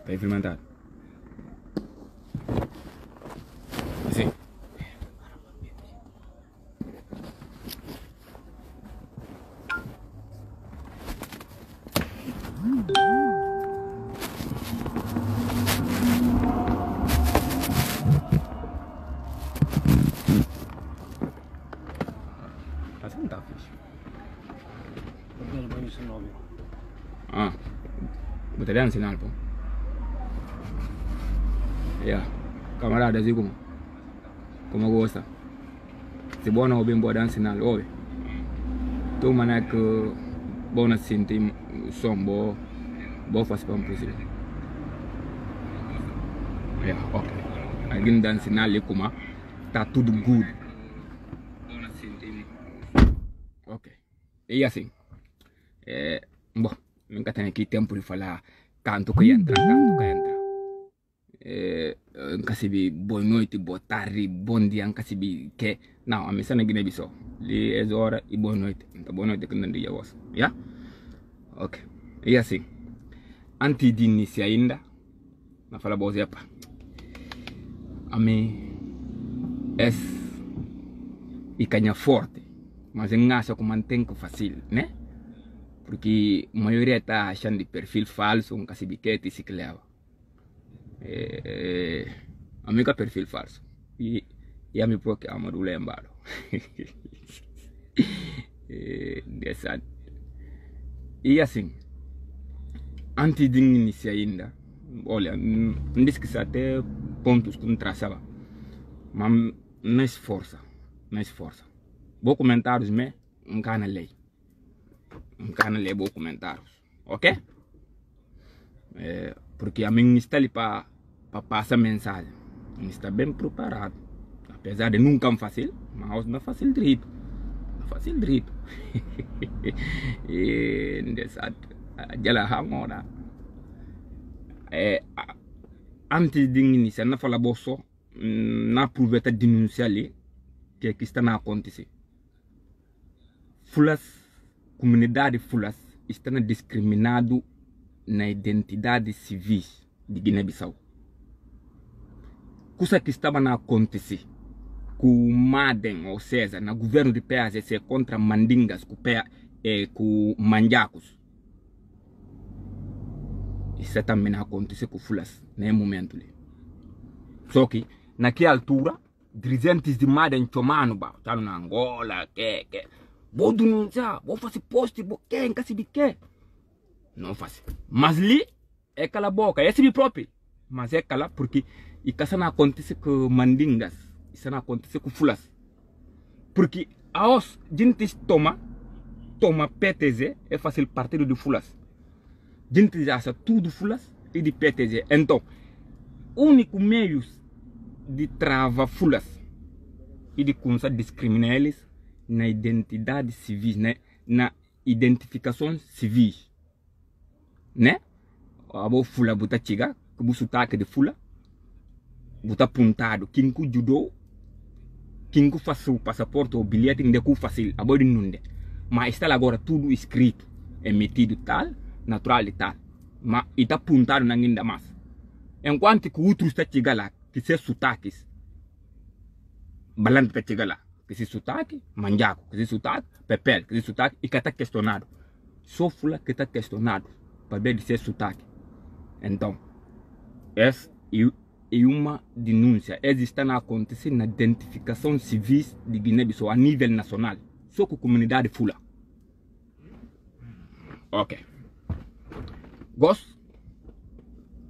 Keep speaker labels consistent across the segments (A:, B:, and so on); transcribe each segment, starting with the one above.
A: Tá implementado. Sim. Assim não tá fixe. Ah, botei dando sinal, pô. Yeah, camarada, assim como gosta. Se bom não bem bom sinal, ouve. Tu mané que bom na sentir som bom faz para possível. Yeah, ok. Alguém dá sinal ali como tá tudo good. Ok. E assim, bom, nunca tenho aqui tempo de falar canto que entra. Nunca se vi boa noite, boa tarde, bom dia, nunca se vi que não, a missa na Guiné-Bissau li é hora e boa noite, então boa noite que não dia was, yeah? Ok, e assim, antes de iniciar ainda, na fala boa zepa, a mim é e canha forte, mas eu acho que mantém que fácil, né? Porque a maioria está achando de perfil falso, nunca se vi que se leva. Amiga perfil falso e a mi porque amadu lembalo e assim antes de iniciar ainda olha não disse que até pontos que não traçava mas não esforça vou comentários me um canal lei vou comentários, ok? Porque a mim está ali para passar mensagem, está bem preparado, apesar de nunca é fácil, mas não é fácil direito, e já agora antes de iniciar na fala bosso na aproveita denunciar ali que está na acontecer. Fulas, comunidade fulas está discriminado na identidade civil de Guiné-Bissau. Coisa que estava a acontecer com o Madem, ou seja, no governo de PACC contra Mandingas, com Manjacos. Isso também aconteceu com Fulas, nesse momento. Só que, naquela altura, dirigentes de Madem chamaram, estavam na Angola, vou denunciar, vou fazer post, vou que. Não faz. Mas ali é cala a boca, é assim próprio. Mas é cala porque isso não acontece com Mandingas, isso não acontece com Fulas. Porque a gente toma PTZ, é fácil partido de Fulas. A gente acha tudo Fulas e de PTZ. Então, o único meio de travar Fulas e de começar a discriminar eles na identidade civil, né? Na identificação civil. Né? A fula buta chiga, que bu sotaque de fula, buta apontado, quem que judou, quem que faz o passaporte ou bilhete, ainda que fácil, a boi não mas está agora tudo escrito, emitido tal, natural e tal, mas está apontado na ainda mais. Enquanto que o outro está chegando lá, que se sotaques, balando está chegando lá, que se sotaque, manjaco, que se sotaque, pepel, que se sotaque, e que está questionado. Só fula que está questionado. Para ver de ser sotaque. Então, essa é uma denúncia. Está acontecendo na identificação civil de Guiné-Bissau a nível nacional. Só com a comunidade fula. Ok. Gosto?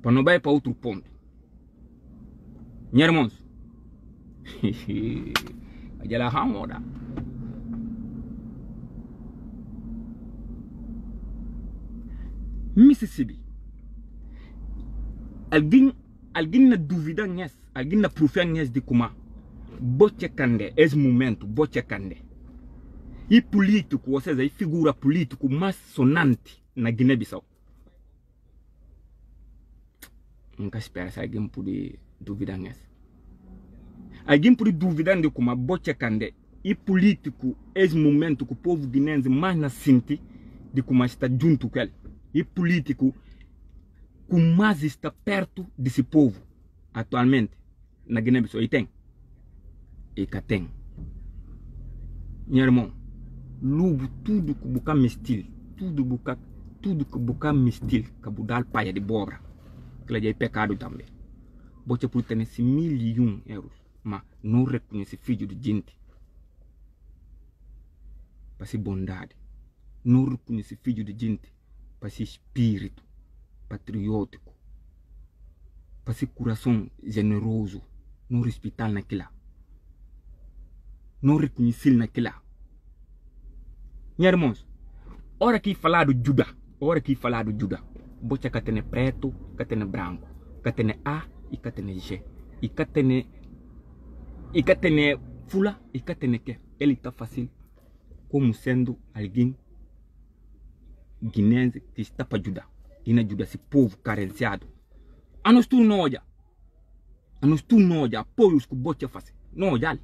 A: Para não ir para outro ponto. Minha irmãos. Já lá vamos. Mississippi. Alguém na dúvida nisso, alguém na prova nisso de como bote cande, esse momento bote cande. I político, ou seja, i figura político mais sonante na Guiné-Bissau. Nunca espera se alguém pode duvidar nisso. Alguém pode duvidar de como a bocha cande e político esse momento que o povo guinense mais na sente de como está junto com ele. E político que mais está perto desse povo atualmente na Guiné-Bissau. E tem. E que tem. Meu irmão, lubo tudo que buca mistil, tudo que buca mistil, que budal paia de bobra. Que é pecado também. Bocha por ter esse 1.000.000 euros, mas não reconhece filho de gente. Para ser bondade. Não reconhece filho de gente. Para ser espírito patriótico. Para ser coração generoso. Não respeitar naquilo. Não reconhecer naquilo. Meus irmãos, hora que falar do Judas, bocha que tem preto, que tem branco, que tem A e que tem G, e que tem fula e que tem que. Ele está fácil como sendo alguém guinense que está para ajudar. E na ajuda esse povo carenciado. A nós tu não olha. Apoios que bocha faz. Não olha.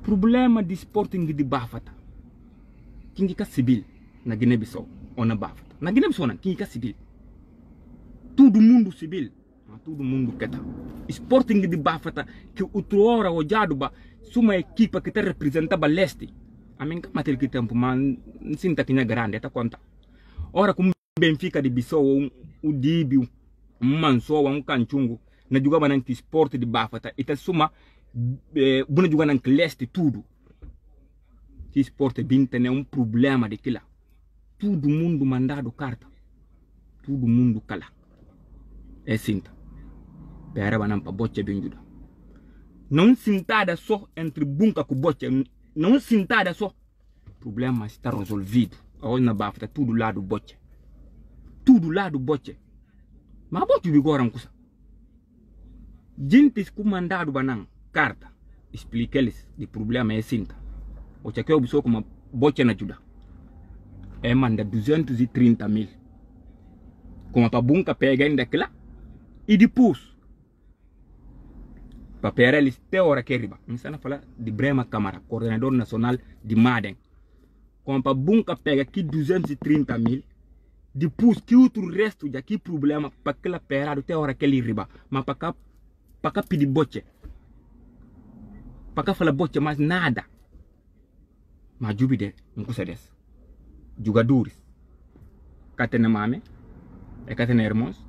A: Problema de Sporting de Bafata. Quem é civil na Guiné-Bissau ou na Bafata? Na Guiné-Bissau, quem é civil? Todo mundo civil. Todo mundo que está. Sporting de Bafata, que outra hora olhado ba uma equipa que te representava leste. A mim que matéria que tempo, mas não sinta que é grande, tá conta. Ora como Benfica de Bissau, o Dibio, Mansoa, Canchungo, na jogava na Sport de Bafata, e tá suma buna jogando na leste tudo. Que esporte bem tem problema de aquilo. Todo mundo mandado carta. Todo mundo cala. É cinta. Pera banam para bocha bem juda. Não sentada só entre bunca com bocha. Não sentada só. O problema está resolvido. Agora na Bafata tudo lado bocha. Tudo lado bocha. Mas bocha vigora um coisa. Gente que mandado banam carta. Explica-lhes o problema é cinta. O que eu sou como bocha na ajuda. É manda 230.000. Como a bunca pega ainda aquilo. E depois. Para pegar eles até hora que arriba. Não está a falar de Brema Câmara, coordenador nacional de Madem. Como a bunca pega aqui 230.000. Depois que outro resto de aqui problema para aquela perado até hora que ele arriba. Mas para cá pedir bocha. Para cá falar bocha mais nada. Mas jubide não custa desse. Jogadores. Cá tem mame. É cá tem irmãos.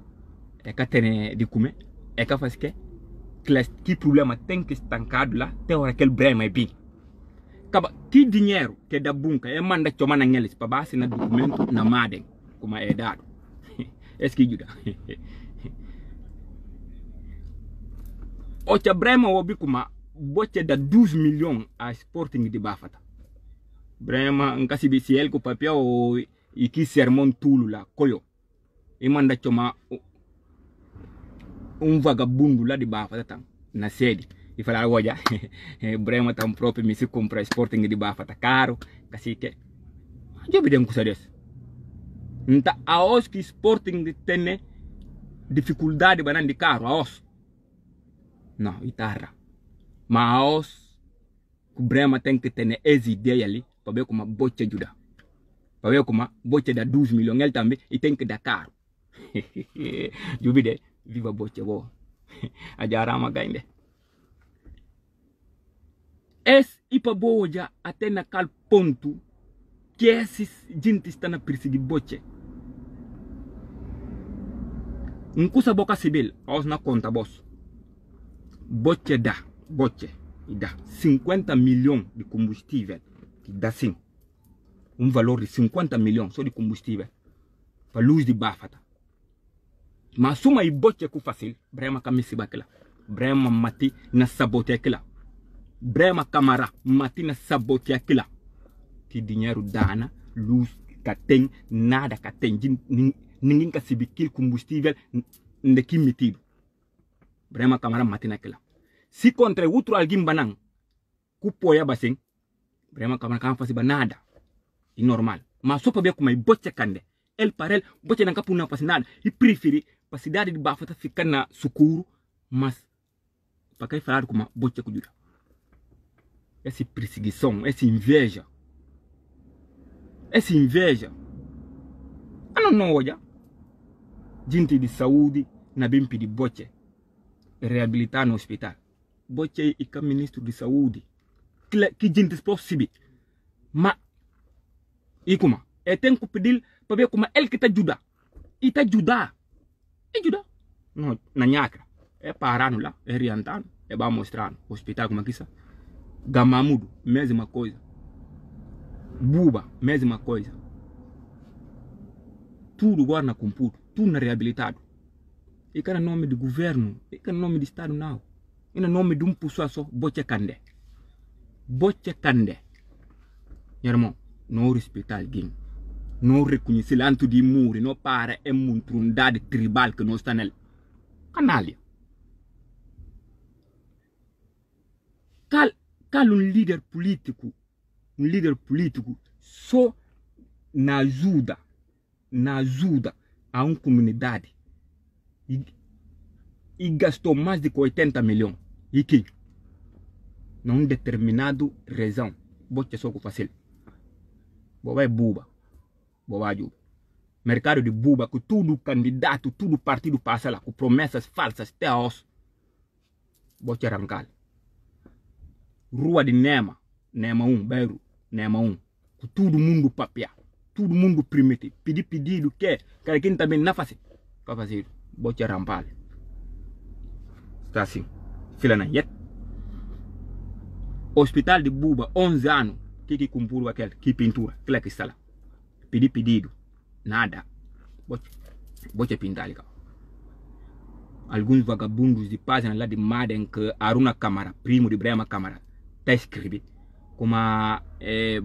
A: É cá tem de comer. É cá faz que problema tem que estancado lá. Até hora que ele brema é bem. Que dinheiro que é da bunca. É manda chama na eles. Para base na documento na Madem. Como é dado. É que ajuda. Ocha brema obi kuma. Bocha da 12 milhões a Sporting de Bafata. Brema nkasi bisiel ko papia o iki sermon tulu la koyo. E manda choma vagabundo lá de Bafata tam na sede. E falar olha, Brema tam próprio me se compra Sporting de Bafata caro, kasi que. Já bidem com isso. Nta aos que Sporting tem dificuldade banan de caro aos. Não, itarra. Mas aos que Brema tem que ter essa ideia ali. Para ver como a bocha ajuda. Para ver como a bocha dá 12 milhões. Ele também e tem que dar caro. Jubide, viva bocha boa. A jarama gainde. Esse e para boa já até naquele ponto que esses gente estão a perseguir bocha. Não custa boca civil. Aos na conta boss. Bocha dá. Bocha. E dá 50 milhões de combustível. Dá sim valor de 50 milhões só de combustível para luz de Bafata. Mas suma e bocha que fácil, Brema camisa aquela. Brema mati na sabote aquela. Brema Câmara mati na sabote aquela. Que dinheiro dana, luz que tem, nada que tem. Ninguém que se biquil combustível de metido. Brema Câmara mati naquela. Se contra outro alguém banan kupoya basing Brema kan fasi ba nada e normal mas só para ver como é boche kande el parel boche nan kapuna fasi nada e prefere para cidade de bafata ficar na sucuro mas para quem falar como boche kujuda essa perseguição essa inveja eu não olha gente de saúde na bem pedir boche reabilitar no hospital boche e que ministro de saúde que gente possível mas e como é tempo pedir para ver como ele que te ajuda e te ajudar não na nhacra é parando lá é orientando é para mostrar no hospital como que isso Gamamudo mesma coisa Buba mesma coisa tudo agora na computo tudo na reabilitado e que é nome do governo e que é nome do estado não e nome de pessoa só boche kande irmão não respeitar alguém não reconhecer lanto de muro não para é muntrundade tribal que não está nele canalha cal líder político só na ajuda a uma comunidade e gastou mais de 80 milhões e que não determinado razão bote só que fácil boba é buba boba ajuda mercado de buba que tudo candidato tudo partido passa lá com promessas falsas até aos bote arrancar rua de Nema 1 Beiro Nema 1 com todo mundo papel todo mundo primitivo pedido que cara quem também não faz para fazer bote arrancar está assim fila na yet hospital de Buba 11 anos que cumpuru aquele que pintura aquela que está lá pedido nada bote pintar ali alguns vagabundos de página lá de Madden que Aruna Câmara primo de Brema Câmara está escrito como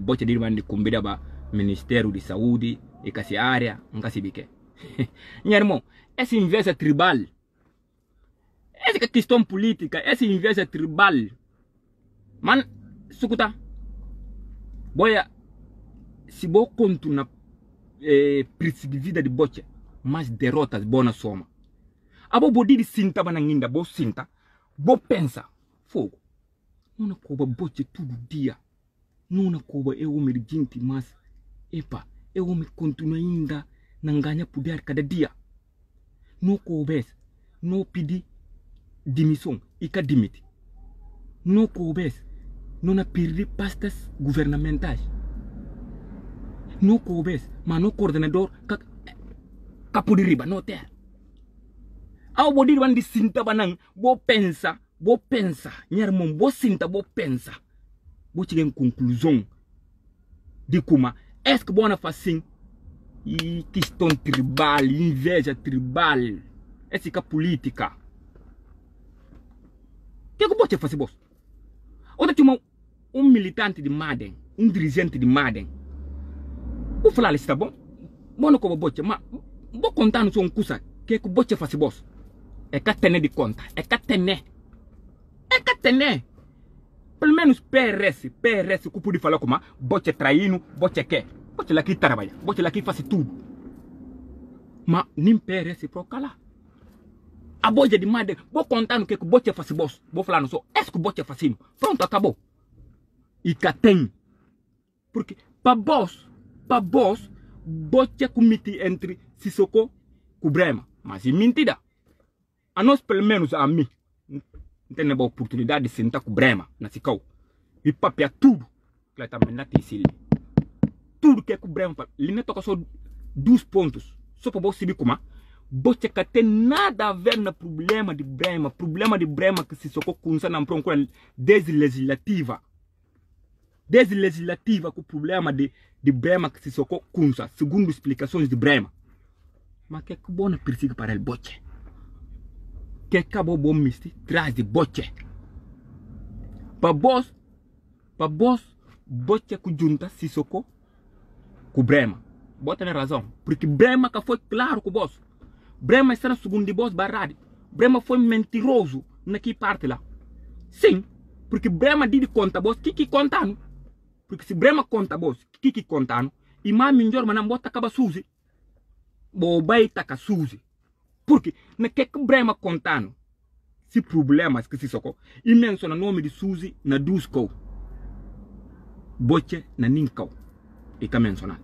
A: bote de irmã de cumbida ba Ministério de Saúde e que essa área nunca se bique minha irmão essa inveja tribal essa questão política essa inveja tribal man sukuta boya se bo conto na perseguida de boche mas derrotas bona soma abo bodi de sinta bananginda bo sinta bo pensa fogo não coba boche tudo dia não coba eu me gente mas epa eu me continua ainda não ganha poder cada dia não coubes não pedi demissão e que dimite não coubes não perdi pastas governamentais não coubes mas no coordenador capo de riba não ter ao bodi de sinta banang bo pensa minha irmã bo sinta bo pensa bo chegar em conclusão de como é que bona facinho e questão tribal inveja tribal essa que política que você faz boss outra tinha militante de Madden dirigente de Madden vou falar isso tá bom não como bote mas vou contar no seu curso que você faz boss é que tem de conta é que tem pelo menos PRS que pude falar como bote traindo bote que bote lá que trabalha bote lá que faz tudo mas nem PRS pro calar a boja de Madden vou contar no que bote faz boss vou falar no só é que bote faz pronto acabou e que tem porque para boss bote comite entre Sissoko e Brema mas é mentira a nós pelo menos a mim não tem a oportunidade de sentar com Brema na Sicau e papia tudo que ela também não tem tudo que é com Brema ele não toca só 2 pontos só para você saber como bote que tem nada a ver no problema de Brema que Sissoko kunsa na procura desde legislativa com o problema de Brema que Sissoko kunsa segundo explicações de Brema mas que é que bom perseguir para ele bote que acabou bom misti traz de bote para boss bote que junta Sissoko com Brema bota na razão porque Brema que foi claro com o boss Brema está no segundo de boss barrado Brema foi mentiroso naquela parte lá sim Porque Brema di conta boss, kiki contano. Porque se Brema conta boss, kiki contano, e mais melhor manam bota acaba Suzy. Bo bai taka Suzy. Porque na que Brema contano, se problemas que se soco, e menciona nome de Suzy na Dusko. Boche na Ninkau. E ka menciona.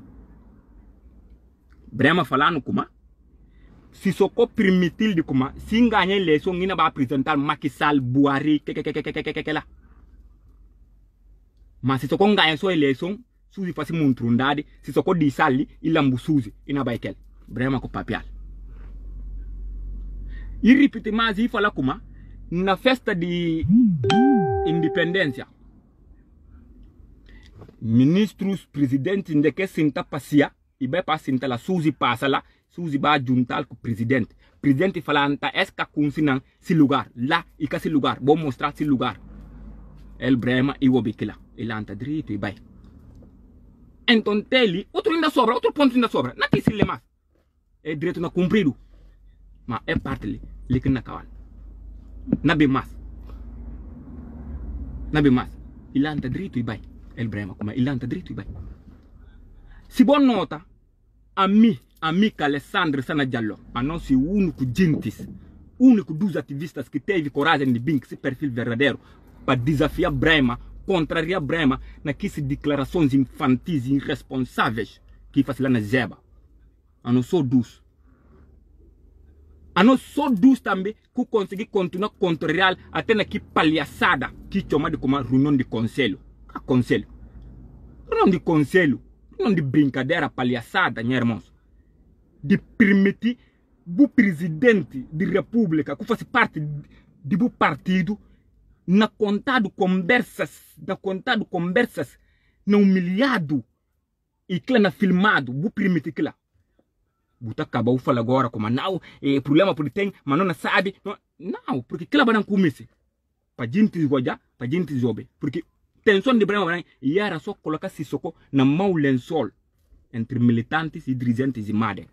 A: Brema falando kuma, se soco permitir de kuma, se ganhar eleição, ina vai apresentar Macky Sall, Buhari, que lá. Mas se soco ganhar sua eleição, Suzy faz montrundade, se soco di Sall, il lambu Suzy, ina vai kel. Brema com papial. E repete mais e fala kuma, na festa de independência, ministros, presidentes, de que senta passear, e vai para sentar lá, Suzy passa lá, Suzy vai juntar com o presidente. O presidente fala, est-ce que consinan esse lugar? Lá, e que esse lugar, vou mostrar esse lugar. El Brema e o Bikila. Ele anda direito e vai. Então, ele, outro ainda sobra, outro ponto ainda sobra. Não tem se mais. É direito na cumprido. Mas é parte ali, ele que na cavalo. Não bem mais. Não bem mais. Ele anda direito e vai. El Brema, como ele anda direito e vai. Se boa nota, amica Alessandra Sana Diallo, a nosso único gentis, único dos ativistas que teve coragem de vir esse perfil verdadeiro para desafiar Brema, contrariar Brema naquelas declarações infantis e irresponsáveis que faz lá na Zeba. A não só dos. A não só dos também que conseguir continuar a contrariar até naquela palhaçada que chamada como reunião de conselho. A conselho. Reunião de conselho. Não de brincadeira palhaçada, meus irmãos. De permitir o presidente da república que faz parte do partido na contado conversas, na humilhado e que na filmado, o permitir que lá. Buta acabou falar agora como não, problema por tem, mas não sabe. Não, porque que lá vai não começar. Para gente jogar, para gente jogar. Porque tensão de Brema e era só colocar Sissoko na mão lençol entre militantes e dirigentes de Madem.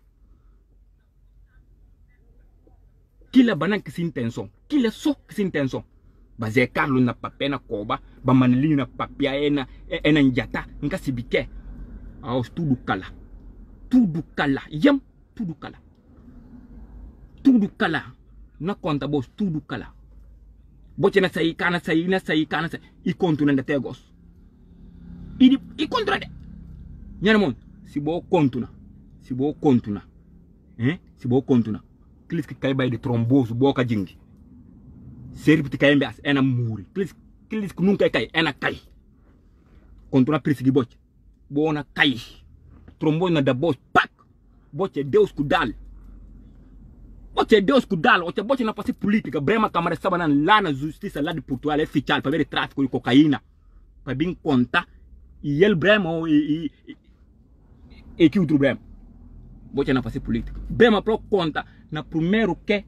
A: Kila banan que se intenção, kila só que se intenção. Bazé Carlos na papel na coba, bamanili na papel na njata, nka se bique. Aos tudo cala, yam tudo cala, na conta boss tudo cala. Bote na sair, e continua até gosto. E continua. Nyaramon, se bo continua. Se bo continua. Clis que cai de tromboso, boca jingi. Serve que cai embaixo, é na muri. Clis que nunca cai, é na cai. Continua a perseguir bote. Bona cai. Tromboso na da boss, pac. Bote Deus cuidado. Bote Deus cuidado, bote na parte política, Brema Câmara estava lá na justiça lá de Portugal, é oficial para ver tráfico de cocaína, para vir contar, e ele Brema e que outro Brema. Bote na parte política. Brema pro conta na primeiro que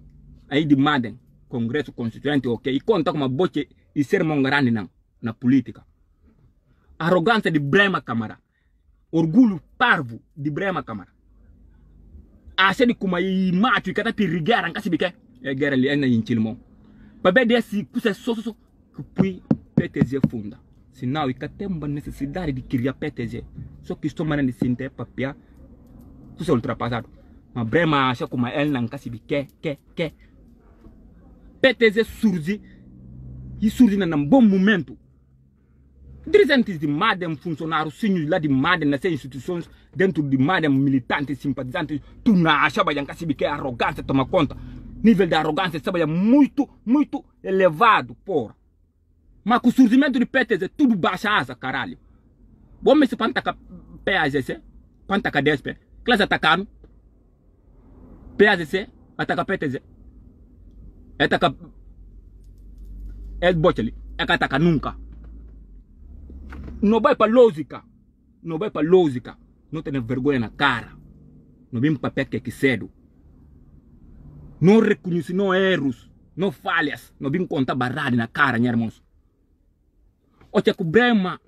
A: aí de Madem, Congresso Constituinte, ok, e conta como bote e ser mongarani na política. Arrogância de Brema Câmara, orgulho parvo de Brema Câmara. Acha de como aí macho e cada pirigueira em casa bique é guerra ali na inchilmo para ver desse coisa só que pui PTZ funda senão e cada uma necessidade de criar PTZ só que estou mandando de sentir papia coisa ultrapassado mas Brema acha como ela não casa bique que PTZ surge num bom momento. Dirigentes de Madem, funcionários, senhores lá de Madem, nas instituições, dentro de Madem, militantes, simpatizantes, tu não achava que a arrogância toma conta. Nível de arrogância estava muito elevado, porra. Mas com o surgimento de PTZ, tudo baixa asa, caralho. Bom, mas se pantaca PAGC, pantaca DSP, classe atacando, PAGC, ataca PTZ, ataca bote ali, ataca nunca. Não vai para lógica. Não tem vergonha na cara. Não vem para pé que cedo. Não reconhece, não erros, não falhas. Não vem contar barrado na cara, meus irmãos. O que o Brema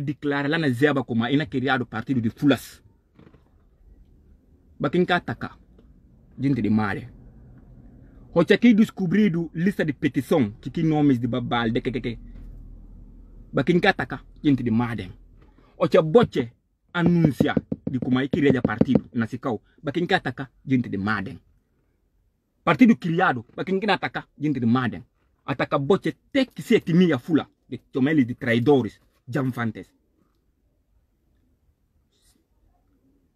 A: declara lá na Zeba como ainda criado o partido de Fulas. Para quem quer atacar, gente de Mare. O que aqui descobrido lista de petição, que nomes de babal, de que. bakin kataka jinti di maden ocha boche anuncia di kuma ikireja partido na sikao bakin kataka jinti di maden partido criado bakin kina ataka jinti di maden ataka boche tek se kimia fula de tomeli di traidores jamfantes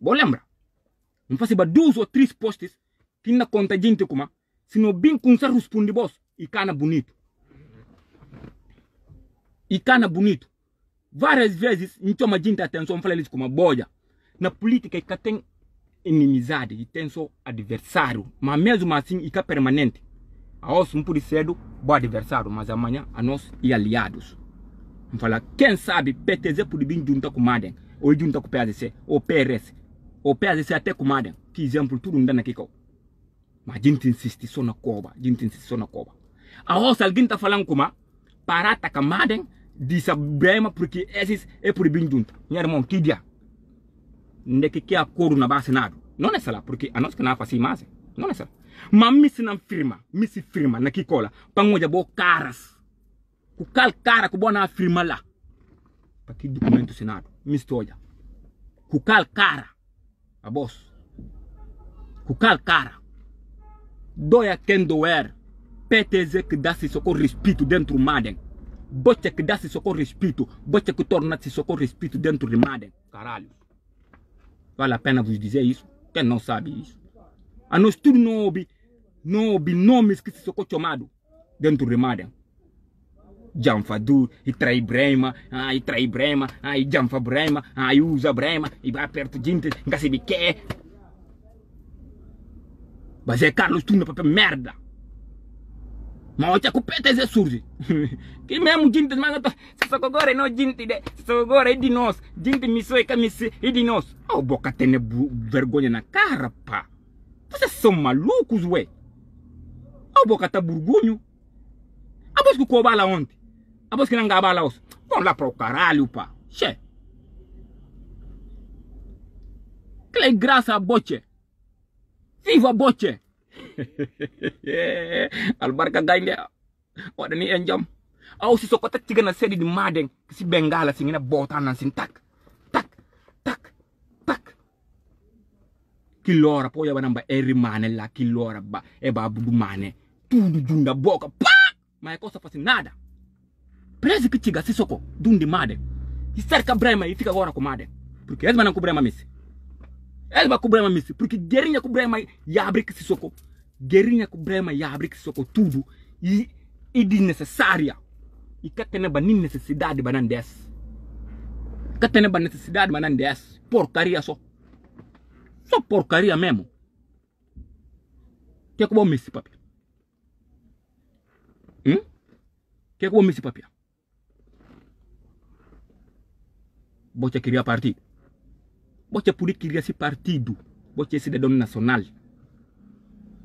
A: bo lembra mfasi ba 12 ou 3 postes kina conta jinti kuma sino bin kunsa respondi boss ikana bonito várias vezes nchoma jinta atenção fala eles como boja na política que tem inimizade e tem só adversário mas mesmo assim fica permanente a nós não pode ser bom adversário mas amanhã a nós e aliados fala quem sabe PTZ pode vir junto com Madem ou junto com PADC ou PRS ou PADC até com Madem que exemplo tudo não dá aqui mas gente insiste só na cova a nós alguém tá falando como para atacar Madem disa brema porque esses é por bem junto minha irmão que dia ndeke que acordo na base nada não é sala porque a nós que não faz mais não é sala mas missi firma na que cola pangoja bo caras ku cal cara ku bona firma lá para que documento senado mistoja ku cal cara a boss ku cal cara doia kendo PTZ que dá-se socorro respeito dentro do Madem bocha que dá-se socorro respeito bocha que torna-se socorro respeito dentro de Madem caralho vale a pena vos dizer isso quem não sabe isso a nós tudo não houve nomes que se socorro chamado dentro de Madem Janfadu e trai Brema e Janfa Brema e usa Brema e vai perto de gente que se bique mas é Carlos tu não papel merda mas o PTZ surge que mesmo gente mas se só agora não gente de só agora é de nós gente missou e camisa é de nós o boca tem vergonha na cara pá vocês são malucos ué o boca tá burgunho a voz que cobala ontem a voz que não gabala os vão lá para o caralho pá che que graça a boche viva boche albarka gainde wadani enjam aw si sokota tigana sedi di Madem si bengala si ngina botana sin tak kilora po ya banamba eri mane la kilora ba e ba budu mane tudo junda boka pa ma cosa fasi nada presi que tiga si soko dundi Madem e cerca Brema e fica agora com Madem porque eles não cobrema misi elba kubrema misi porque guerrinha kubrema ya abrir que se soco guerrinha kubrema ya abrir que se soco tudo e de necessária e que tem ba nem necessidade banan des que tem ba necessidade banan des porcaria só porcaria mesmo que bom misi papi que bom misi papi bocha queria partir bocha podia criar esse partido, bocha cidadão nacional.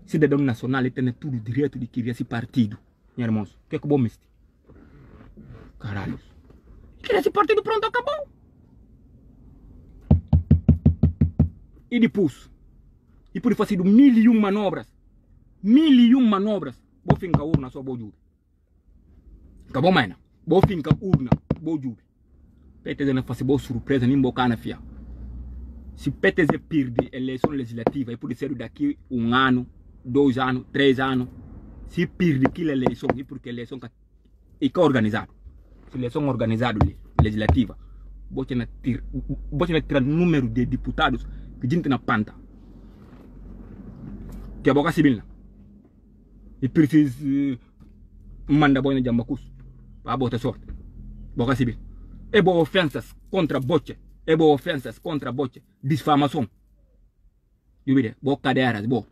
A: Cidadão nacional ele tem tudo direito de criar esse partido, meus irmãos. Que bom mestre? Caralho. Criar esse partido pronto, acabou. E depois, e por fazer 1001 manobras, 1001 manobras, vou fincar urna só vou juro. Acabou, mãe? Vou fincar urna, vou juro. PTZ não faz boa surpresa, nem boca na fia. Se PTZ perde a eleição legislativa, e pode ser daqui 1 ano, 2 anos, 3 anos. Se perde aquela eleição, é porque a eleição é organizada. Se a eleição organizada legislativa, você não tira número de deputados que a gente na panta. Que a boca civil. E precisa mandar boa na Jambacus para botar sorte. Boca civil. É boas ofensas contra boche. É boas ofensas contra boche. Difamação. E vê, boa cadeiras, boa.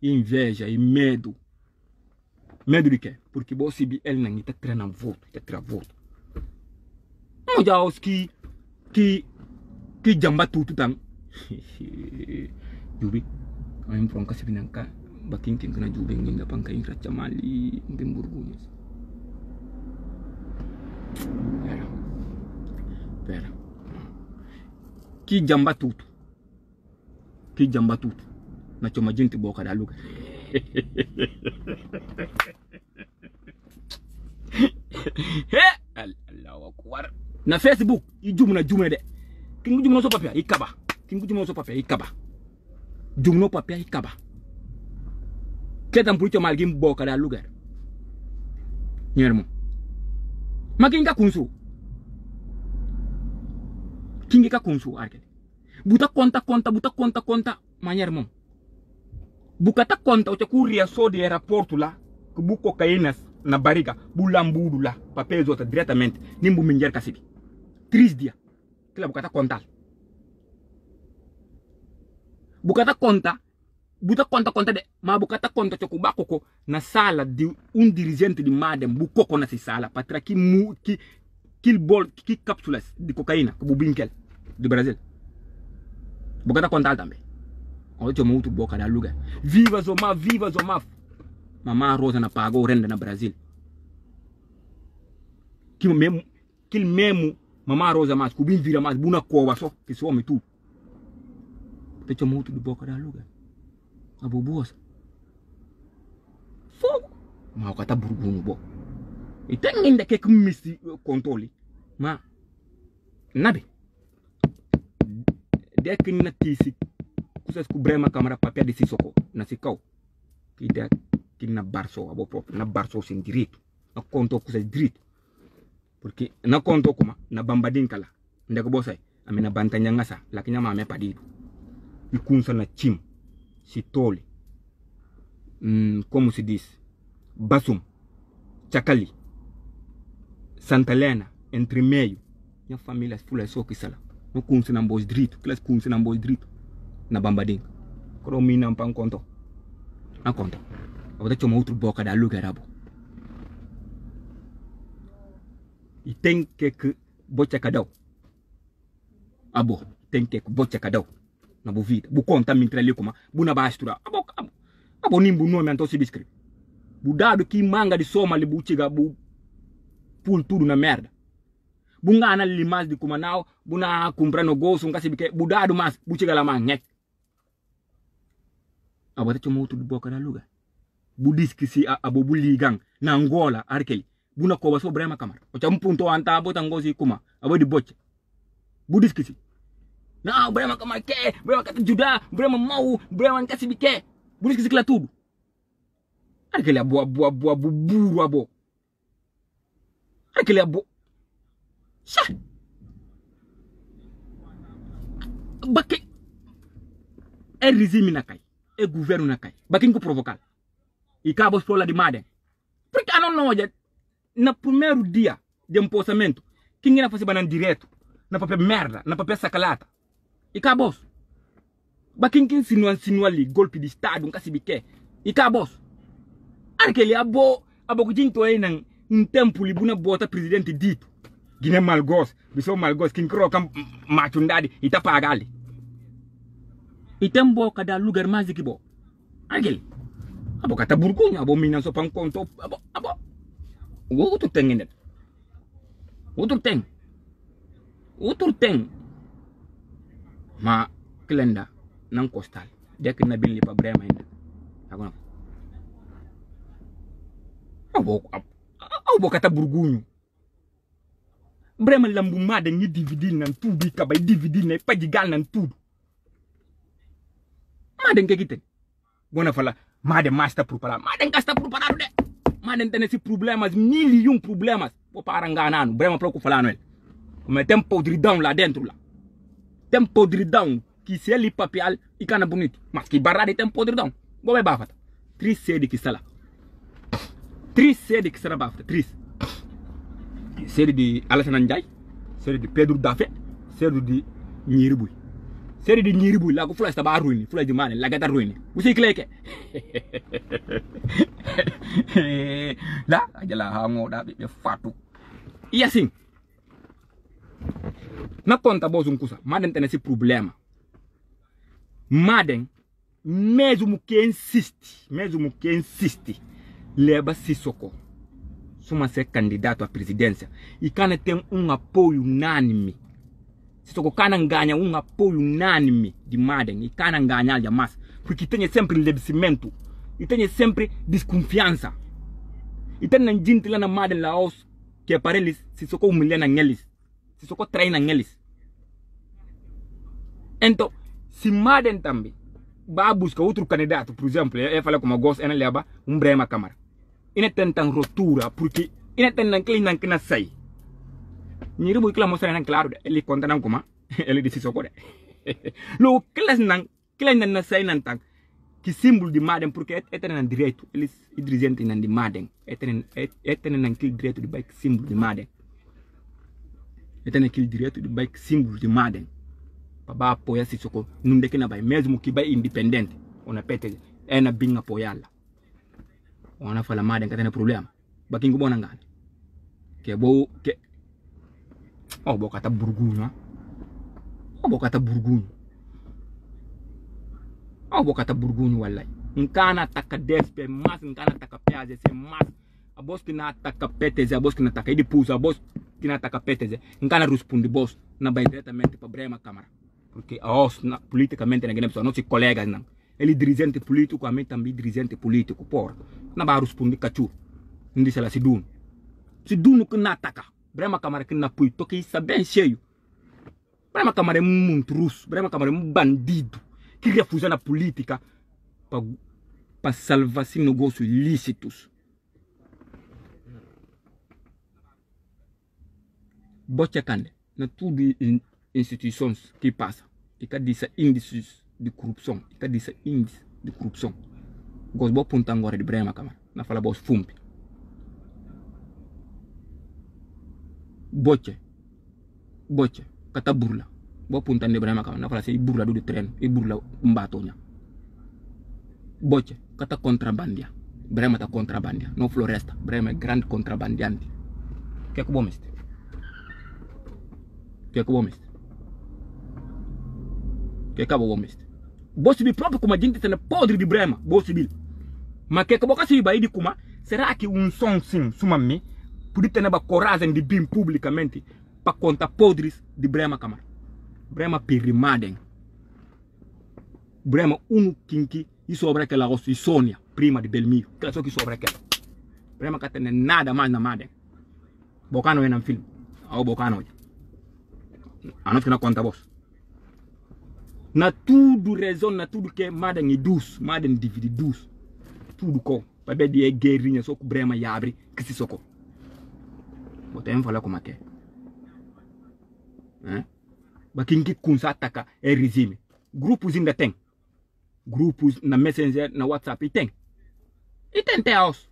A: Inveja e medo. Medo de quê? Porque você ele não está treinando voto, está treinando voto. Não já os que jamba tudo tang. Jubi, ayam prong kasih binangka, baking ting kena jubi nginda pangka ingrat jamali, ngin burgunis. Pera. Ki jamba tudo. Ki jamba tudo. Na choma gente boca da lugar. Allah war na Facebook i jumna de kingu jumno so papia ikaba kingu jumno so papia ikaba jumno papia ikaba ketam pulcho malgim boka da lugar nyermo makinga kunsu kingi ka kunsu arke buta konta manyermo bukata konta o kuria so de rapportu la ku bu cocaína na bariga bu lambudu la papel zota diretamente nimbu minjer kasibi 3 dia kila bukata kontal bukata konta buta konta de ma bukata konta to kubako ko na sala di un dirigente di madem bu koko na si sala patra ki mu ki bol ki capsules di cocaína ku bu binkel di Brasil bukata kontal tambe o to mutu boka da lugar viva zoma mama Rosa na pago renda na Brasil kil memu mama Rosa mas kubin vira mas buna kowa so ki so mi tu te to mutu boka da lugar abo boss fogo ma ko ta burgunu bo itenginde ke kumisi kontoli ma nabe dek na tisi kusas ku brema kamera papel de Sissoko na sikau kida na barso abo proprio na barso sin direito na conto kusas direito porque na conto kuma na bambadin kala ndeko bosay amina bantanya ngasa lakini mama padido ikunsa na chim sitoli como se diz Basum Chakali Santa Helena entre meio minha família fula só que sala no kunsa na bois direito class kunsa na bois direito na bambadinga koro mina mpan konto na konto abota choma outro boka da lugar abo e tem que bocha kadau abo tem que bocha kadau na bo vida bu konta mintrali kuma bu na bastura abo nimbu no me anto se biscri bu dado ki manga di soma li bu chiga bu pul tudo na merda bu ngana limas di kuma nao bu na comprano goso ngasi bike bu dado mas bu chiga la mangek abata choma outro boka da lugar bu diskisi abo bu ligang na Angola arkeli buna ko baso brema kamar o cham punto anta abota ngozi kuma abo di boche bu diskisi na brema kamar ke brema kata juda brema mau brema nkasi bike bu diskisi kila tudo arkeli abo buru abo arkeli abo sa bakke e regime na kai e governo na kai bakin ko provocar e cabo escola de madem porque não noja na primeiro dia de empossamento quem era fazer banan direto na papel merda na papel sacalata e cabos bakin quem sinua ali golpe de estado um casibique e cabos aquele abo kujinto aí nang tempo li buna bota presidente dito Guiné Malgos biso Malgos quem croca machundade e tá pagali e tembo cada lugar mais equibo aquele abo kata burgunya abo mina so pang konto abo outro tem outro tem ma klenda nan costal dek na bin li pa brema ainda agora abo kata burgunyo brema lambu made ni dividir nan tudo ka bay dividir na pajigal nan tudo made ngekite bona fala made master preparado made gasta preparado de made tem esse problemas milhão problemas po para enganando brema pro falando ele como tem podridão lá dentro lá tem podridão que se ele papel e cana bonito mas que barrade tem podridão bobe bafata três sede que está lá três sede que será bafata três sede de Alassane Ndiaye sede de Pedro Daffé sede de Nyiribui sede de Nyiribui lá ko fula sta ba ruini fula de mane la gata ruini você clique lá ajala hango da be fatu e assim na conta bozum kusa maden tem esse problema maden mesmo que insiste leva Sissoko suma ser candidato à presidência e cana tem apoio unânime Sissoko cana ganha apoio unânime de Madem e cana ganha jamais porque tem sempre enlebecimento e tem sempre desconfiança e tem gente lá na Madem Laos que parelis si soko humilha na ngelis si soko treina ngelis então se Madem também vai buscar outro candidato por exemplo fala como gosto ela leva Brema Câmara ina tentam ruptura porque ina tentam que não que sai ni ribu kila mostra nan claro ele conta nan kuma ele disse soko de lo klas nan na sai nan tang que símbolo de Madem porque é direito eles dirigentes nan de Madem é nan que direito de bike símbolo de Madem é aquele direito de bike símbolo de Madem para apoiar se soko não de que na vai mesmo que vai independente ona pete é na bing apoiá-la ona fala Madem que tem problema bakingo bona ngana que bo que oh boca tá burgunho oh boca tá burgunho oh boca tá burgunho wallahi nkana taka despe mas nkana taka peaze se mas a boss que na taka peteze a boss que na taka de pulso a boss que na taka peteze nkana responde boss na vai diretamente para Brema Câmara porque a os politicamente na pessoa nossos colegas não ele dirigente político a mim também dirigente político por na vai responder cachu não disse lá se duno que na taka Brema Câmara que na pui toque isso bem cheio Brema Câmara é muito russo Brema Câmara é bandido que refusa na política para salvar esses negócios ilícitos. Bote cande na tudo instituições que passa e que diz índices de corrupção e que diz índice de corrupção. Gos bo ponta agora de Brema Câmara na fala bos fumpi. Bote kata burla bo punta de Brema Câmara na fala se burla do trem e burla mbatonya boche kata contrabandia Brema ta contrabandia no floresta Brema é grande contrabandiante que bom este que bom este bossibil próprio como a gente tem podre de Brema bossibil mas que boca se vai de kuma será que som sim sumami por ter na coragem de vir publicamente para contar podres de Brema Câmara Brema Pirimadem Brema kinki e sobre aquela roça Sônia prima de Belmiro que só que sobre aquela Brema que tem nada mais na Madem bocano é na filme ao bocano a nós que não conta boss na tudo razão na tudo que Madem Madem divide tudo com para ver de guerrinha só que Brema e abre que se socorro botem falar como é bakingi kunsa ataka é regime grupos ainda tem grupos na Messenger na WhatsApp e tem teus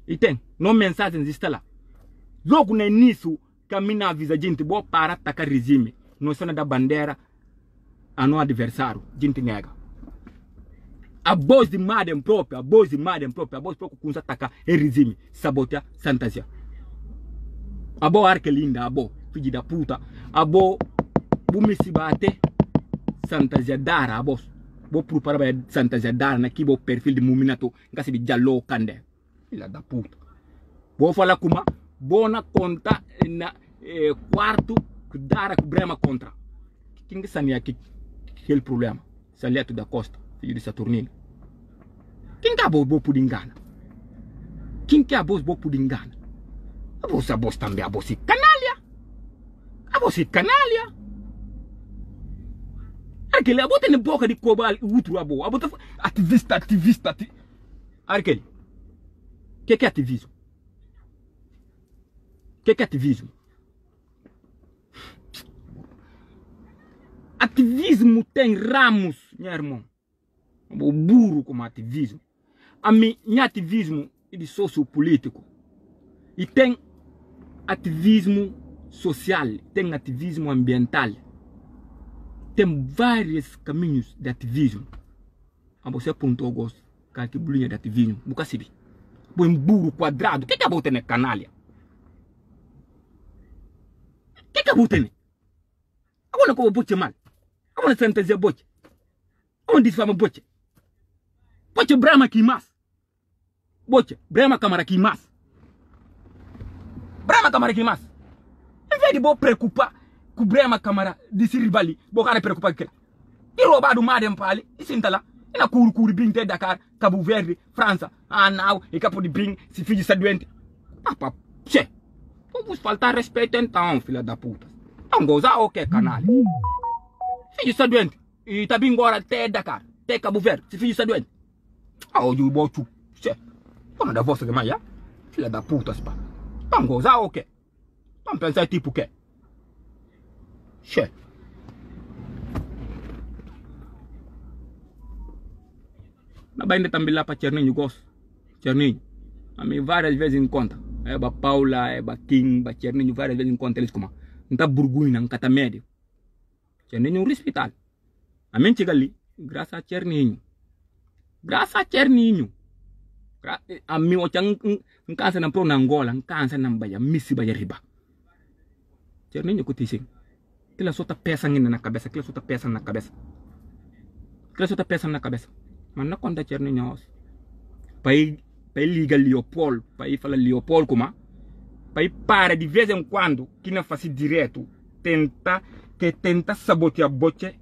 A: e tem não mensagens está lá logo no início caminha avisa gente boa para atacar regime não só da bandeira a no adversário gente nega a voz de Madem própria a voz própria kunsa atacar é regime sabotear fantasia a boa arquelinda a boa filho da puta abo bumisi bate fantasia dara abos bo prepara ba fantasia dara na kibo perfil de muminato ngasi bi jallo kande ila da puta bo fala kuma bona conta na quarto dara ku Brema contra kingi sania que quel problema Saliato da Costa filho de Saturnino kinga bo pudingana kinga bo pudingana abos também abos canalha você canalha aquele abo tem boca de cobal outro abo ativista aquele que é ativismo ativismo tem ramos meu irmão o burro como ativismo a minha ativismo é de sociopolítico e tem ativismo social, tem ativismo ambiental, tem vários caminhos de ativismo. A você apontou gosto, que bolinha de ativismo, nunca se viu. Um burro quadrado, o que é a botar na canalha? O que é a botar? Agora como bote mal, agora fantasia bote, agora desfama bote, bote Brema que mais, bote Brema Câmara que mais, Brema Câmara que mais. Em vez de preocupar com o Brema Câmara de se ribali, vou cara preocupar com ele. E roubar do Madem Pali, e senta lá, e na curu bring de Dakar, Cabo Verde, França, não, e capo de bring, se finge doente. Papa, che, Como vos faltar respeito então, filha da puta. Não gozar o que, canal? Filho está doente. E tá vindo agora até Dakar, até Cabo Verde. Se filho está doente. Ah, hoje eu vou te... Quando da vossa que mais, filha da puta, pá. Não gozar o que? Não pensar tipo o que? Che. Na ainda também lá para Cherninho, gosto. Cherninho. A mim várias vezes em conta. É ba Paula, é ba King, ba Cherninho, várias vezes em conta eles como. Não tá burguinho, não tá médio. Cherninho é um hospital. A mim chega ali, graças a Cherninho. Graças a Cherninho. A mim, o chang um câncer na pro na Angola, um câncer na Bahia, missi Bahia riba. Cherninho que te sim. Aquela só tá pensando na cabeça, aquela só tá pensando na cabeça. Aquela só tá pensando na cabeça. Mas não conta Cherninho. Para ir ligar Leopoldo, para ir falar Leopoldo como? Para ir para de vez em quando, que não faz direto, tenta sabotear a boche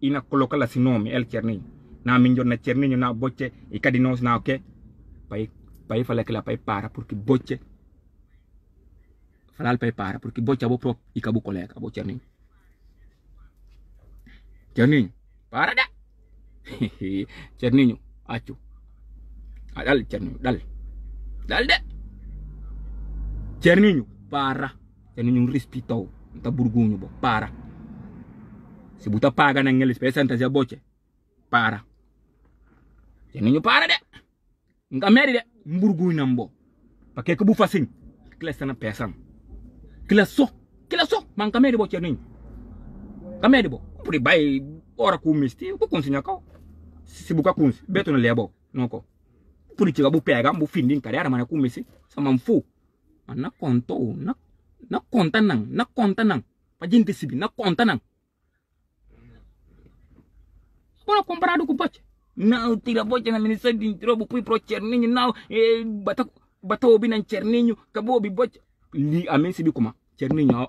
A: e não colocar assim nome, El Cherninho. Na minha na Cherninho, na boche, e cada nós na o quê? Para ir falar que lá para ir para, porque boche. Falar para ir para, porque boche é o próprio e acabou colega, acabou Cherninho. Cherninho, para da! Cherninho, acho. Dale, Cherninho, dale. Dale de. Cherninho, para. Cherninho um respeito. Não tá burgunho, bo. Para. Se você paga na eles, pensa já boche. Para. Cherninho, para de. Nunca mere de. Burgunho não, bo. Para que você faça assim? Que está na peça. Que só. Mas nunca mere, bo, Cherninho. Nunca mere, bo. Por aí, ora com o mistério, eu vou conseguir cá. Se você conseguir, beto não leva, não co. Por isso, eu vou pegar, vou fingir carreira, mas não comecei. Só me fu. Mas não contou, não conta não. Para gente se não conta não. Agora comparado com o bote. Não, tira bote na ministério de interior, vou pro Cherninho, não. Bateu bem na Cherninho, acabou o bote. A mim se viu como? Cherninho,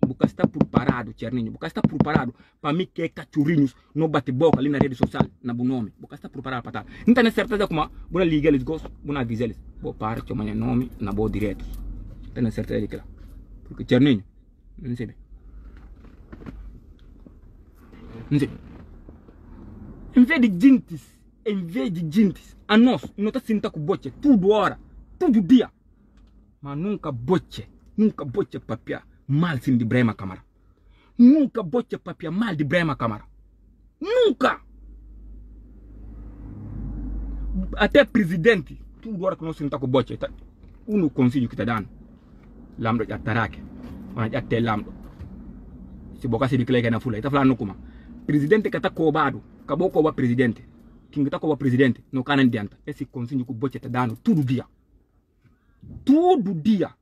A: você está preparado, Cherninho. Você está preparado para mim que é cachorrinhos, não bate boca ali na rede social, na bom nome. Você está preparado para tal. Não tem certeza como? Vou ligar eles, gosto, vou avisar eles. Vou parar de chamar nome na boa direto. Tem certeza de que lá. Porque Cherninho, não sei bem. Não sei. Em vez de gentes, a nós, não está sentando com boche, tudo hora, todo dia. Mas nunca boche papia mal sim de Brema Câmara. Nunca boche papia mal de Brema Câmara. Nunca. Até presidente, tudo hora que nós sentamos com boche, no conselho que está dando. Lambda já tarake, mas já tem lambda. Se boca se declara na fula, está falando como? Presidente que está cobrado, acabou com o presidente. Quem está com o presidente, não can adianta. Esse conselho que o boche está dando todo dia. Todo dia.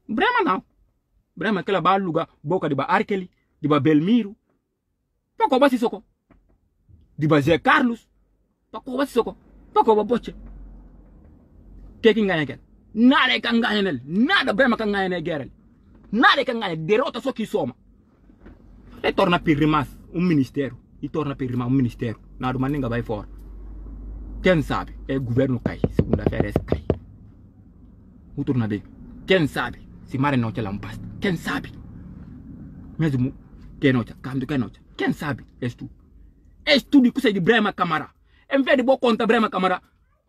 A: Brema não. Brema aquela ba lugar, boca de ba Arkeli, de ba Belmiro. Para cobrar se soco. De ba Zé Carlos. Para cobrar se soco. Para cobrar boche. Quem ganha aquele? Nada que ganha nele. Nada Brema que ganha nele. Nada que ganha. Derrota só que soma. Ele torna pirrimas ministério. E torna pirrimas ministério. Nada mais ninguém vai fora. Quem sabe? É o governo cai. Segunda-feira é cai. O torna bem. Quem sabe? Se mare não te lampasta. Quem sabe? Mesmo que noite, canto que noite. Quem sabe? És tu. És tu de coisa de Brema Câmara. Em vez de boa conta Brema Câmara.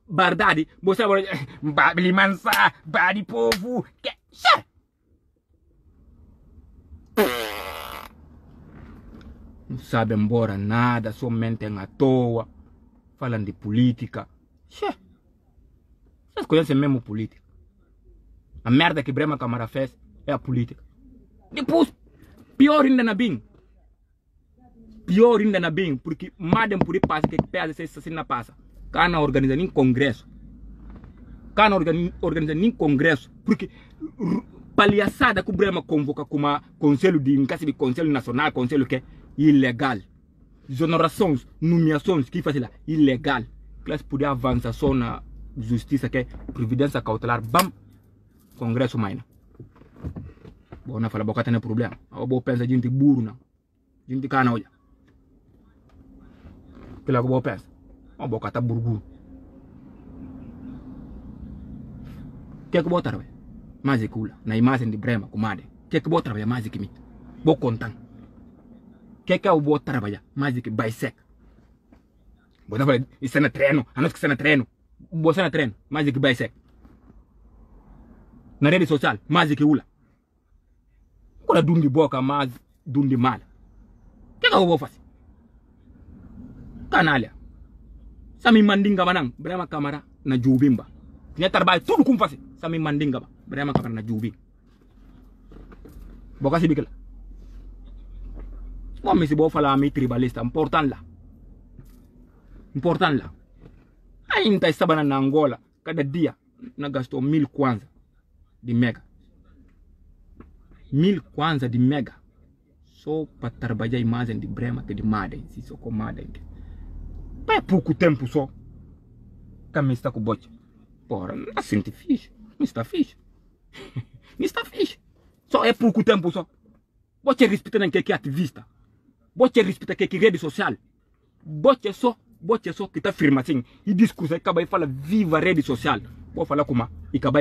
A: Bardade, você vai babli mansa, badi povo, que não sabe embora nada, somente à toa, falando de política. Vocês conhecem mesmo política? A merda que Brema Câmara fez é a política. Depois, pior ainda na BIM. Pior ainda na BIM, porque madem por aí passa que pesa se assim na passa. Cana organiza nem congresso. Cana organiza nem congresso. Porque palhaçada que o Brema convoca como conselho de encaixe de conselho nacional, conselho que é ilegal. Exonerações, nomeações que faz lá, ilegal. Classe poder avançar só na justiça que é previdência cautelar, bam, congresso maina. Bom, não fala boca tem problema. Eu vou pensar gente burro não. Gente cana olha. Pela que eu vou pensar. A boca tá burgu. que bota trabalhar mais que ula na imagem de Brema comade que bota trabalhar mais que mim bo contan que o bota trabalhar mais que bisec bota falar isso na treino a nós que está na treino você na treino mais que bisec na rede social mais que ula quando dundi boca mais dundi mal que eu vou fazer canalha sami mandinga banang Brema Camara na jubimba tinha trabalho tudo como fazer sami mandinga ba Brema Camara na jubi boca se bicla bom me se bo falar mi tribalista important lá ainda estava na Angola cada dia na gastou 1000 kwanza de mega 1000 kwanza de mega só para trabalhar a imagem de Brema que de Madem se só com Madem é pouco tempo só que me está com o bote porra, não sente fixe não está fixe não está fixe só é pouco tempo só você respeita nem que é ativista você respeita que é rede social você só que está firme assim e discurso acaba e fala viva rede social vou falar como e acabar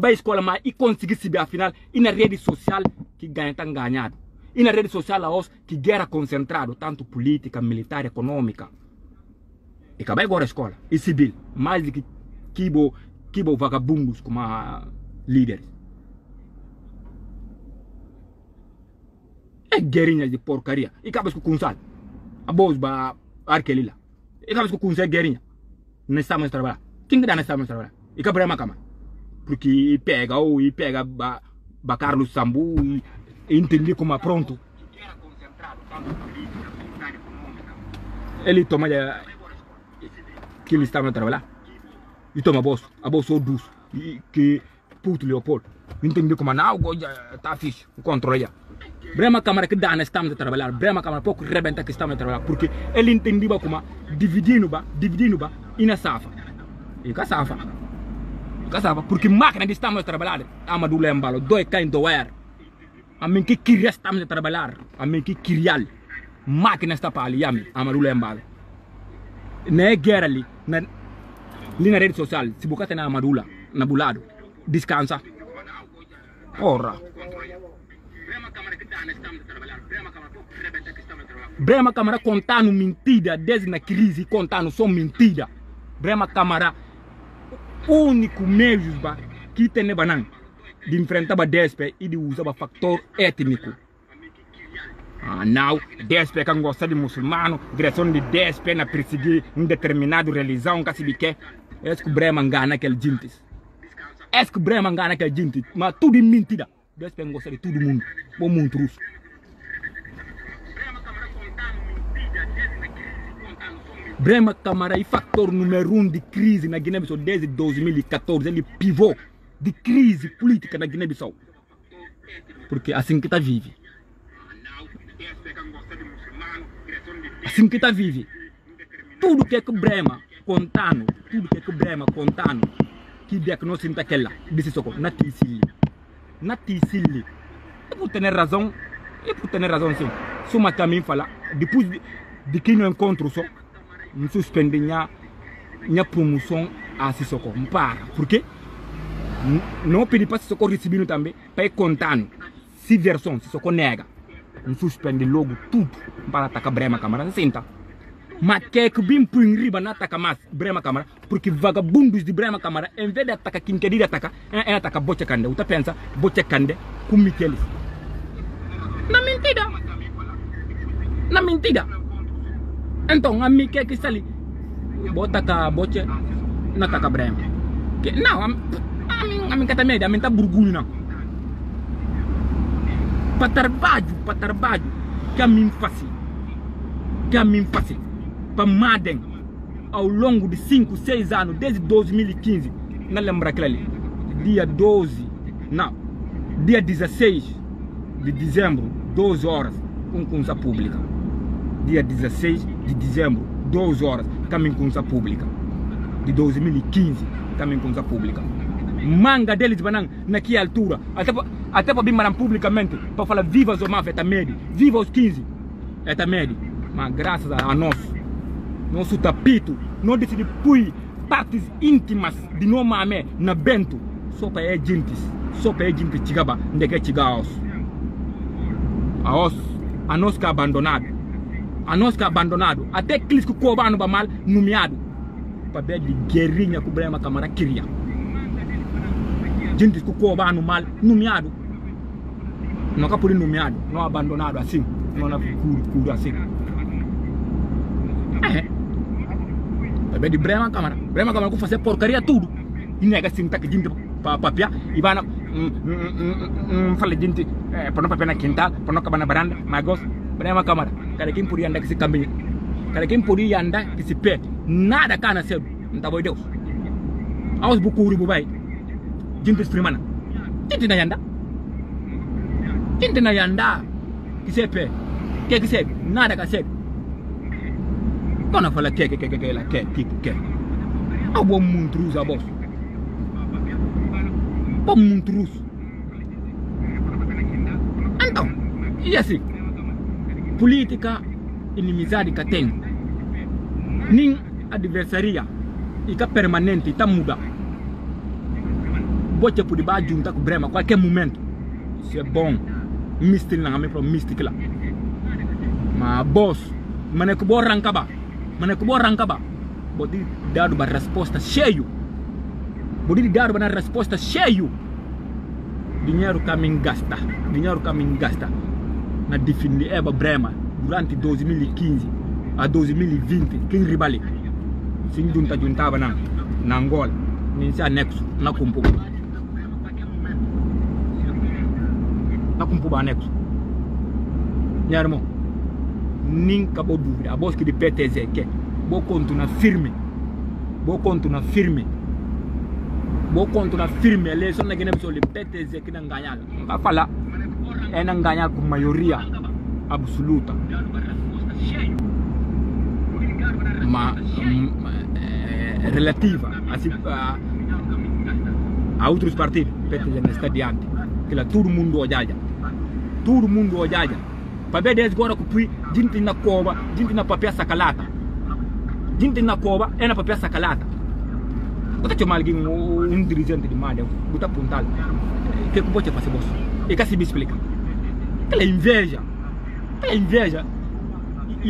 A: a escola mas e conseguir se ver afinal e na rede social que ganha tão ganhado e na rede social a que guerra concentrado tanto política militar econômica e acabei agora a escola e civil mais do que kibo vagabundos como líderes é guerrinha de porcaria e acabas com sal a voz ba arquelila e acabas com guerrinha não estamos a trabalhar quem dá não estamos a trabalhar e acabei a cama porque pega Carlos Sambu e entendi como pronto ele toma que ele estava a trabalhar e toma a bolsa dos que puto Leopoldo entendi como não está fixe o controle Brema Camara que dá estamos a trabalhar Brema Camara pouco rebenta que estamos a trabalhar porque ele entendia como dividindo ba e na safa e com a safa porque máquina de estamos a trabalhar amadu lembalo dois cães do ar a mim que queria estamos a trabalhar a mim que queria máquina está para ali amadu lembalo não é guerra ali na rede social se você na amadula na bulado descansa ora Brema Camara contando mentira desde na crise contando só mentira Brema Camara único meio que tem banana de enfrentar a DSP e de usar o fator étnico não, DSP que gosta de muçulmano, direção de DSP na perseguir determinada religião, que se quer, é que o Brema engana aquele gente. Mas tudo é mentira. DSP gosta de todo mundo, o mundo russo. Brema Camara é fator número 1 de crise na Guiné-Bissau desde 2014, ele pivô de crise política na Guiné-Bissau. Porque assim que está vive. Assim que está vive. Tudo que Brema contando, que diagnóstico daquela, disse socorro, na tisili. E por ter razão sim. Suma também fala, depois de que não encontro só, não suspende minha promoção a Sissoko. Para, porque não pedi para Sissoko receber também, para ir contando, se versão Sissoko nega. Não suspende logo tudo para atacar Brema Camara, senta. Mas que bem por riba não ataca mais Brema Camara, porque vagabundos de Brema Camara, em vez de atacar quem quer atacar, é atacar Boche Kande. Você pensa, Boche Kande com Michelis. Na mentira. Então, a mim que está ali, bota cá Boche, não ataca Brema. Não, a mim que está média, a mim está burgulho não. Para trabalho, que a mim fácil, para Madem, ao longo de 5, 6 anos, desde 2015, não lembra aquilo ali, dia 16 de dezembro, 12 horas, concurso pública, dia 16 de dezembro, 12 horas, caminho concurso pública, de 2015, caminho concurso pública. Manga deles banang naquela altura até para vir publicamente para falar viva os homens viva os 15 mas graças a nosso tapito não decidi pôr partes íntimas de nome na Bento sopa é jintis chigaba ndeke chiga a nós que abandonado até aqueles que cobram no mal nomeado para ver de guerrinha com Brema Câmara queria gente que cobram no mal nomeado não é por nomeado não abandonado assim não é cura assim para ver de Brema Câmara que fazer porcaria tudo e nega assim tá que gente para papia e vai fala gente para não papia na quintal para não acabar na varanda mas gosto Brema Câmara cada quem podia andar que se caminha cada quem podia andar que se pé nada cana cedo não tá bom Deus aos bucuri bubai gente extremana gente na yanda que se pé que se nada que se quando fala que a bom montruz a boss bom montruz então e assim política inimizade que tem nem adversaria e que permanente está muda bote por debaixo juntar com Brema a qualquer momento isso é bom mistil na minha mística lá mas boss mané que bom rancaba pode dar uma resposta cheio dinheiro que me gasta na definir Eba Brema durante 2015 a 2020 quem ribali se juntava na Angola nesse anexo na Kumpuba anexo minha irmã nem acabou dúvida a bosque de PTZ que vou continuar firme a eleição na Guiné-Bissau de PTZ que não ganhar não vai falar é não ganhar com maioria absoluta mas relativa assim, a outros partidos PTZ não está diante que lá todo mundo olha para ver desde agora que gente na cova gente na papel sacalata gente na cova é na papel sacalata bota chamar alguém dirigente de Madem bota apontar que pode fazer boss e que se me explica aquela inveja e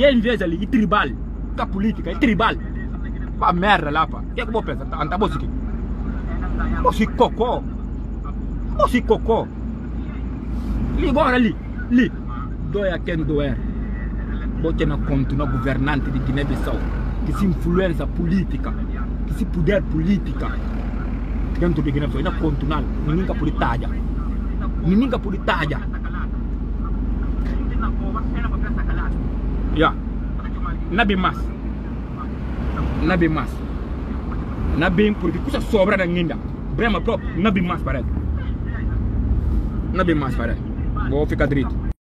A: a inveja ali, e tribal, que a política é tribal. Pá merda lá, pá. O que é que eu vou pensar? Anta bolsa aqui. Bolsa cocô. Agora ali. Doia quem doer. Bote na continua governante de Guiné-Bissau. Que se influência política. Que se poder política. Dentro de Guiné-Bissau. Ainda continua. Ninguém pode talhar. Ya, nabi mas, nabi porque coisa sobra da ninda, Brema próprio, nabi mas parece, vou ficar direito.